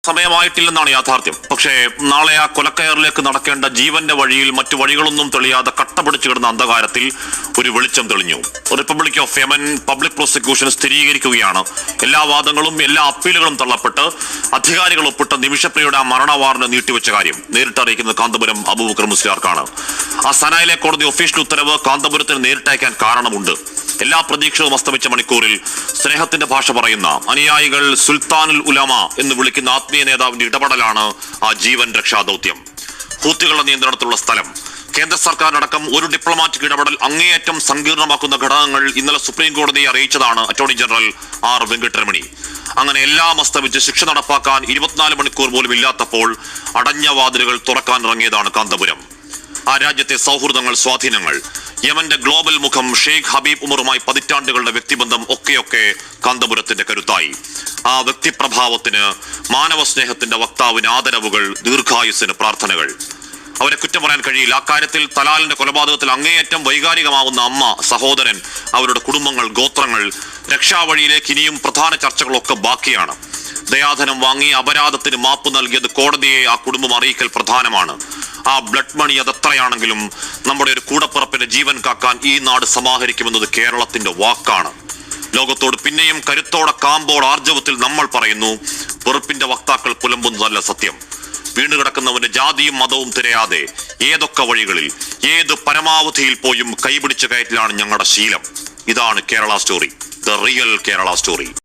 സമയമായിട്ടില്ലെന്നാണ് യാഥാർത്ഥ്യം. പക്ഷേ നാളെ ആ കൊലക്കയറിലേക്ക് നടക്കേണ്ട ജീവന്റെ വഴിയിൽ മറ്റു വഴികളൊന്നും തെളിയാതെ കട്ടപിടിച്ചു കിടന്ന അന്ധകാരത്തിൽ ഒരു വെളിച്ചം തെളിഞ്ഞു. Republic of Yemen public prosecution സ്ഥിരീകരിക്കുകയാണ് എല്ലാ വാദങ്ങളും എല്ലാ അപ്പീലുകളും തള്ളപ്പെട്ട് അധികാരികൾ ഒപ്പിട്ട നിമിഷപ്രിയയുടെ ആ മരണ വാറന്റ് നീട്ടിവെച്ച കാര്യം നേരിട്ട് അറിയിക്കുന്നത് കാന്തപുരം അബൂബക്കർ മുസ്ലിയാർക്കാണ്. ആ സനായിലെ കോടതി ഒഫീഷ്യൽ ഉത്തരവ് കാന്തപുരത്തിന് നേരിട്ടയക്കാൻ കാരണമുണ്ട്. എല്ലാ പ്രതീക്ഷകളും അസ്തമിച്ച മണിക്കൂറിൽ സ്നേഹത്തിന്റെ ഭാഷ പറയുന്ന അനുയായികൾ സുൽത്താനുൽ ഉലമ എന്ന് വിളിക്കുന്ന ആത്മീയ നേതാവിന്റെ ഇടപെടലാണ് ആ ജീവൻ രക്ഷാ ദൗത്യം. ഹൂത്തികളുടെ നിയന്ത്രണത്തിലുള്ള സ്ഥലം, കേന്ദ്ര സർക്കാരിനടക്കം ഒരു ഡിപ്ലോമാറ്റിക് ഇടപെടൽ അങ്ങേയറ്റം സങ്കീർണമാക്കുന്ന ഘടകങ്ങൾ ഇന്നലെ സുപ്രീം കോടതിയെ അറിയിച്ചതാണ് അറ്റോർണി ജനറൽ ആർ വെങ്കിട്ടരമണി. അങ്ങനെ എല്ലാം അസ്തമിച്ച് ശിക്ഷ നടപ്പാക്കാൻ 24 മണിക്കൂർ പോലും ഇല്ലാത്തപ്പോൾ അടഞ്ഞ വാതിലുകൾ തുറക്കാനിറങ്ങിയതാണ് കാന്തപുരം. ആ രാജ്യത്തെ സൗഹൃദങ്ങൾ, സ്വാധീനങ്ങൾ, യമന്റെ ഗ്ലോബൽ മുഖം ഷെയ്ഖ് ഹബീബ് ഉമറുമായി പതിറ്റാണ്ടുകളുടെ വ്യക്തിബന്ധം ഒക്കെയൊക്കെ കാന്തപുരത്തിന്റെ കരുത്തായി. ആ വ്യക്തിപ്രഭാവത്തിന്, മാനവ സ്നേഹത്തിന്റെ വക്താവിന് ആദരവുകൾ, ദീർഘായുസ്സിന് പ്രാർത്ഥനകൾ. അവരെ കുറ്റം പറയാൻ കഴിയില്ല. അക്കാര്യത്തിൽ തലാലിന്റെ കൊലപാതകത്തിൽ അങ്ങേയറ്റം വൈകാരികമാവുന്ന അമ്മ, സഹോദരൻ, അവരുടെ കുടുംബങ്ങൾ, ഗോത്രങ്ങൾ, രക്ഷാവഴിയിലേക്ക് ഇനിയും പ്രധാന ചർച്ചകളൊക്കെ ബാക്കിയാണ്. ദയാധനം വാങ്ങി അപരാധത്തിന് മാപ്പ് നൽകിയത് കോടതിയെ ആ കുടുംബം അറിയിക്കൽ പ്രധാനമാണ്. ആ ബ്ലഡ് മണി അതെത്രയാണെങ്കിലും നമ്മുടെ ഒരു കൂടപ്പിറപ്പിന്റെ ജീവൻ കാക്കാൻ ഈ നാട് സമാഹരിക്കുമെന്നത് കേരളത്തിന്റെ വാക്കാണ്. ലോകത്തോട് പിന്നെയും കരുത്തോടെ, കാമ്പോട്, ആർജവത്തിൽ നമ്മൾ പറയുന്നു, വെറുപ്പിന്റെ വക്താക്കൾ പുലമ്പുന്നതല്ല സത്യം. വീണുകിടക്കുന്നവന്റെ ജാതിയും മതവും തിരയാതെ ഏതൊക്കെ വഴികളിൽ, ഏത് പരമാവധിയിൽ പോയും കൈപിടിച്ചു കയറ്റിലാണ് ഞങ്ങളുടെ ശീലം. ഇതാണ് Kerala story, the real Kerala story.